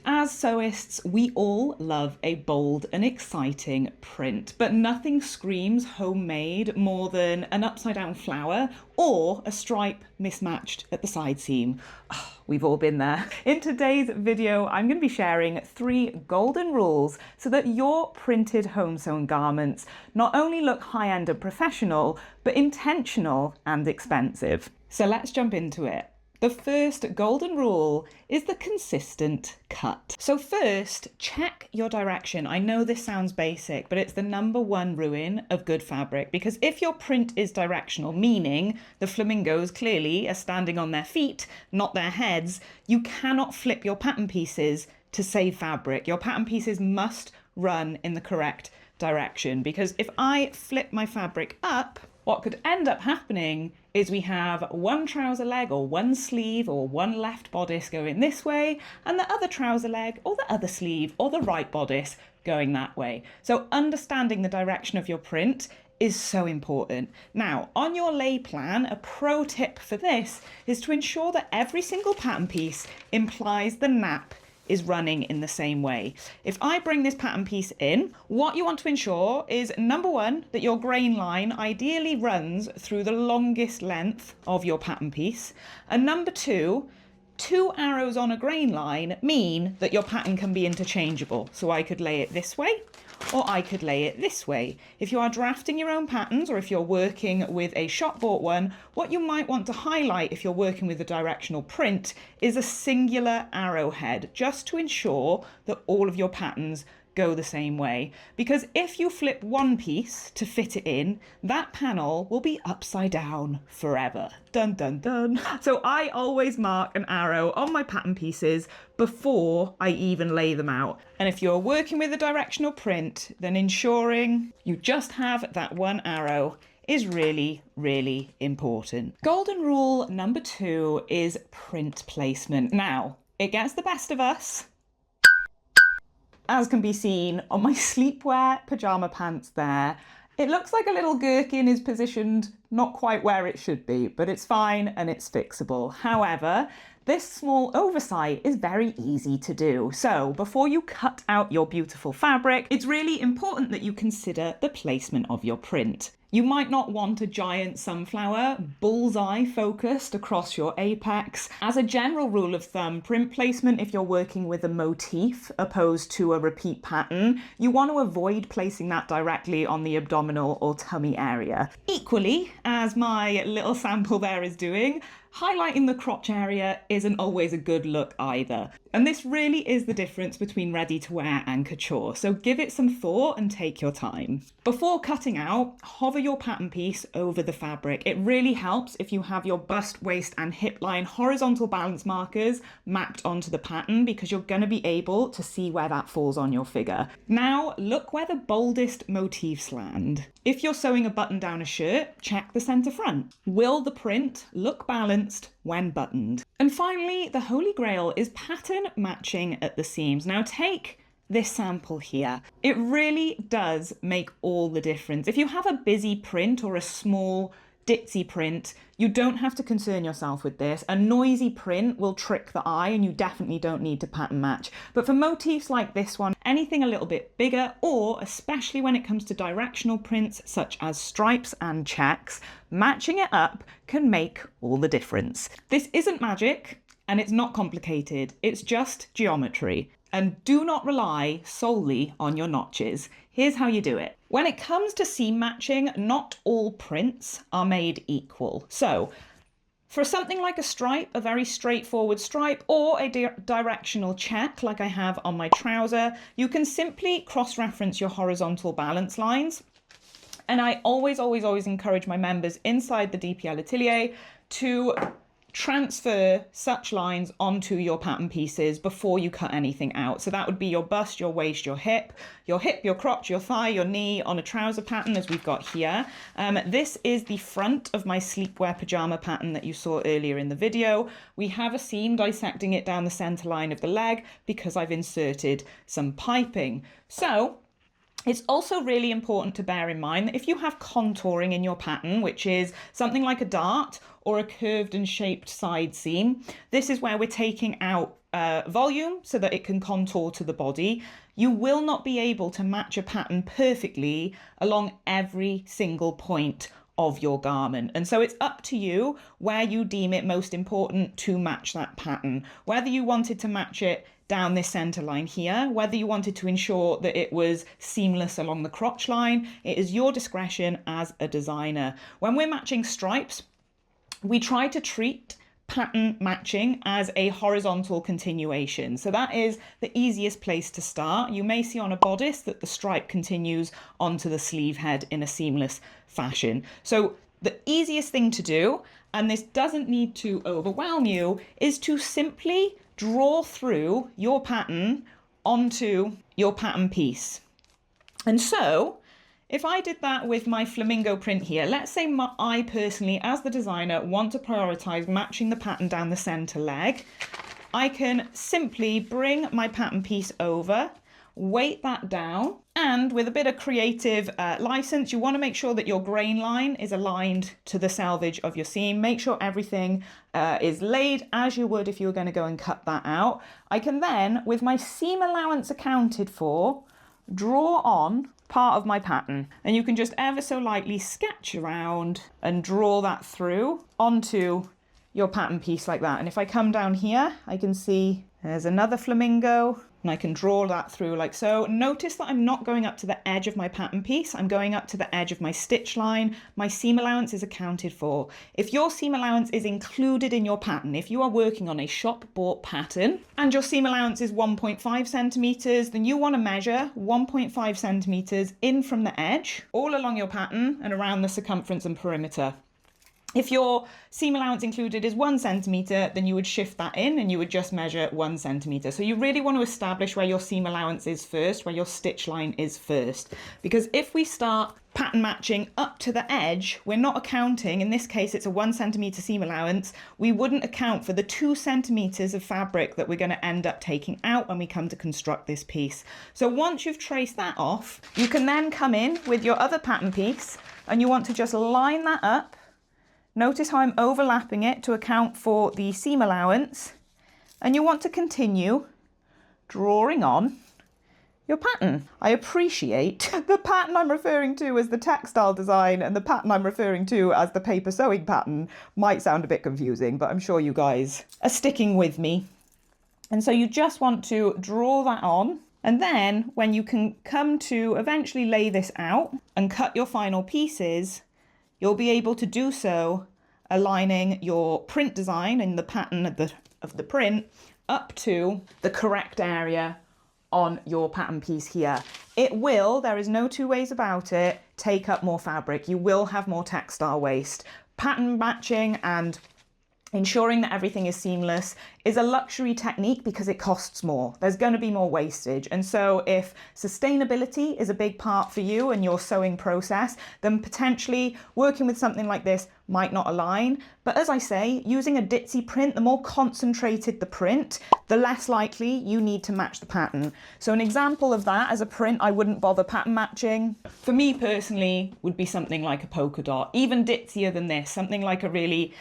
As sewists, we all love a bold and exciting print, but nothing screams homemade more than an upside down flower or a stripe mismatched at the side seam. Oh, we've all been there. In today's video, I'm going to be sharing 3 golden rules so that your printed home sewn garments not only look high-end and professional, but intentional and expensive. So let's jump into it. The first golden rule is the consistent cut. So first, check your direction. I know this sounds basic, but it's the #1 ruin of good fabric, because if your print is directional, meaning the flamingos clearly are standing on their feet, not their heads, you cannot flip your pattern pieces to save fabric. Your pattern pieces must run in the correct direction, because if I flip my fabric up, what could end up happening is we have one trouser leg or one sleeve or one left bodice going this way and the other trouser leg or the other sleeve or the right bodice going that way. So understanding the direction of your print is so important. Now, on your lay plan, a pro tip for this is to ensure that every single pattern piece implies the nap is running in the same way. If I bring this pattern piece in, what you want to ensure is #1, that your grain line ideally runs through the longest length of your pattern piece. And #2, 2 arrows on a grain line mean that your pattern can be interchangeable. So I could lay it this way, or I could lay it this way. If you are drafting your own patterns, or if you're working with a shop bought one, what you might want to highlight if you're working with a directional print is a singular arrowhead, just to ensure that all of your patterns go the same way. Because if you flip one piece to fit it in, that panel will be upside down forever. Dun dun dun. So I always mark an arrow on my pattern pieces before I even lay them out. And if you're working with a directional print, then ensuring you just have that one arrow is really, really important. Golden rule #2 is print placement. Now, it gets the best of us, as can be seen on my sleepwear pyjama pants there. It looks like a little gherkin is positioned not quite where it should be, but it's fine and it's fixable. However, this small oversight is very easy to do. So before you cut out your beautiful fabric, it's really important that you consider the placement of your print. You might not want a giant sunflower bullseye focused across your apex. As a general rule of thumb, print placement, if you're working with a motif opposed to a repeat pattern, you want to avoid placing that directly on the abdominal or tummy area. Equally, as my little sample there is doing, highlighting the crotch area isn't always a good look either. And this really is the difference between ready to wear and couture. So give it some thought and take your time. Before cutting out, hover your pattern piece over the fabric. It really helps if you have your bust, waist and hip line horizontal balance markers mapped onto the pattern, because you're going to be able to see where that falls on your figure. Now look where the boldest motifs land. If you're sewing a button down a shirt, check the center front. Will the print look balanced when buttoned? And finally, the holy grail is pattern matching at the seams. Now take this sample here. It really does make all the difference. If you have a busy print or a small ditzy print, you don't have to concern yourself with this. A noisy print will trick the eye and you definitely don't need to pattern match. But for motifs like this one, anything a little bit bigger, or especially when it comes to directional prints such as stripes and checks, matching it up can make all the difference. This isn't magic and it's not complicated, it's just geometry. And do not rely solely on your notches. Here's how you do it. When it comes to seam matching, not all prints are made equal. So for something like a stripe, a very straightforward stripe, or a directional check like I have on my trouser, you can simply cross-reference your horizontal balance lines. And I always encourage my members inside the DPL Atelier to transfer such lines onto your pattern pieces before you cut anything out. So that would be your bust, your waist, your hip, your crotch, your thigh, your knee on a trouser pattern as we've got here. This is the front of my sleepwear pyjama pattern that you saw earlier in the video. We have a seam dissecting it down the center line of the leg because I've inserted some piping. So it's also really important to bear in mind that if you have contouring in your pattern, which is something like a dart or a curved and shaped side seam, this is where we're taking out volume so that it can contour to the body. You will not be able to match a pattern perfectly along every single point of your garment. And so it's up to you where you deem it most important to match that pattern. Whether you wanted to match it down this center line here, whether you wanted to ensure that it was seamless along the crotch line, it is your discretion as a designer. When we're matching stripes, we try to treat pattern matching as a horizontal continuation. So that is the easiest place to start. You may see on a bodice that the stripe continues onto the sleeve head in a seamless fashion. So the easiest thing to do, and this doesn't need to overwhelm you, is to simply draw through your pattern onto your pattern piece. And so if I did that with my flamingo print here, let's say I personally, as the designer, want to prioritize matching the pattern down the center leg, I can simply bring my pattern piece over, weight that down, and with a bit of creative license, you want to make sure that your grain line is aligned to the selvage of your seam. Make sure everything is laid as you would if you were going to go and cut that out. I can then, with my seam allowance accounted for, draw on part of my pattern, and you can just ever so lightly sketch around and draw that through onto your pattern piece like that. And if I come down here, I can see there's another flamingo, and I can draw that through like so. Notice that I'm not going up to the edge of my pattern piece, I'm going up to the edge of my stitch line. My seam allowance is accounted for. If your seam allowance is included in your pattern, if you are working on a shop bought pattern and your seam allowance is 1.5 centimeters, then you want to measure 1.5 centimeters in from the edge all along your pattern and around the circumference and perimeter. If your seam allowance included is 1 centimetre, then you would shift that in and you would just measure 1 centimetre. So you really want to establish where your seam allowance is first, where your stitch line is first. Because if we start pattern matching up to the edge, we're not accounting, in this case it's a 1 centimetre seam allowance, we wouldn't account for the 2 centimetres of fabric that we're going to end up taking out when we come to construct this piece. So once you've traced that off, you can then come in with your other pattern piece and you want to just line that up. Notice how I'm overlapping it to account for the seam allowance, and you want to continue drawing on your pattern. I appreciate the pattern I'm referring to as the textile design and the pattern I'm referring to as the paper sewing pattern might sound a bit confusing, but I'm sure you guys are sticking with me. And so you just want to draw that on, and then when you can come to eventually lay this out and cut your final pieces, you'll be able to do so aligning your print design and the pattern of the print up to the correct area on your pattern piece here. It will, there is no two ways about it, take up more fabric. You will have more textile waste. Pattern matching and ensuring that everything is seamless is a luxury technique because it costs more. There's going to be more wastage. And so if sustainability is a big part for you and your sewing process, then potentially working with something like this might not align. But as I say, using a ditzy print, the more concentrated the print, the less likely you need to match the pattern. So an example of that as a print I wouldn't bother pattern matching, for me personally, would be something like a polka dot. Even ditzier than this, something like a really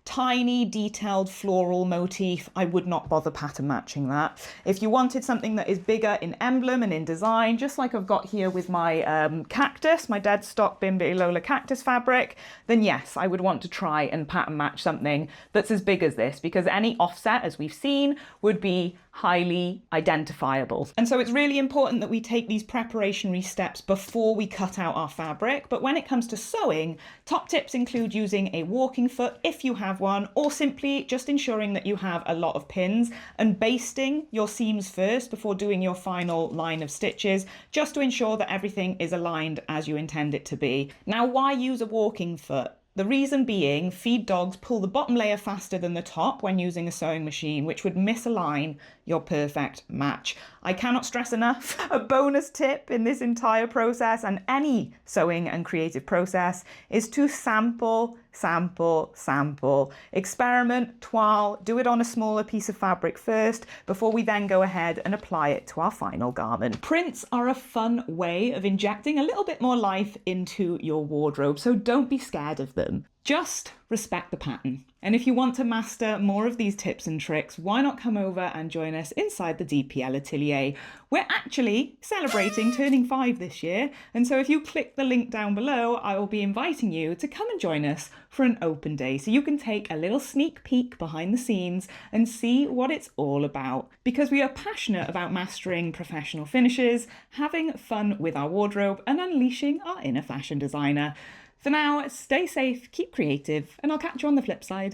tiny detailed floral motif, I would not bother pattern matching that. If you wanted something that is bigger in emblem and in design, just like I've got here with my cactus, my dead stock Bimbi Lola cactus fabric, then yes, I would want to try and pattern match something that's as big as this, because any offset, as we've seen, would be highly identifiable. And so it's really important that we take these preparationary steps before we cut out our fabric. But when it comes to sewing, top tips include using a walking foot if you have one, or simply just ensuring that you have a lot of pins and basting your seams first before doing your final line of stitches, just to ensure that everything is aligned as you intend it to be. Now, why use a walking foot? The reason being, feed dogs pull the bottom layer faster than the top when using a sewing machine, which would misalign your perfect match. I cannot stress enough, a bonus tip in this entire process and any sewing and creative process is to sample, sample, sample. Experiment, toile, do it on a smaller piece of fabric first before we then go ahead and apply it to our final garment. Prints are a fun way of injecting a little bit more life into your wardrobe, so don't be scared of them. Just respect the pattern. And if you want to master more of these tips and tricks, why not come over and join us inside the DPL Atelier? We're actually celebrating turning 5 this year. And so if you click the link down below, I will be inviting you to come and join us for an open day so you can take a little sneak peek behind the scenes and see what it's all about. Because we are passionate about mastering professional finishes, having fun with our wardrobe, and unleashing our inner fashion designer. For now, stay safe, keep creative, and I'll catch you on the flip side.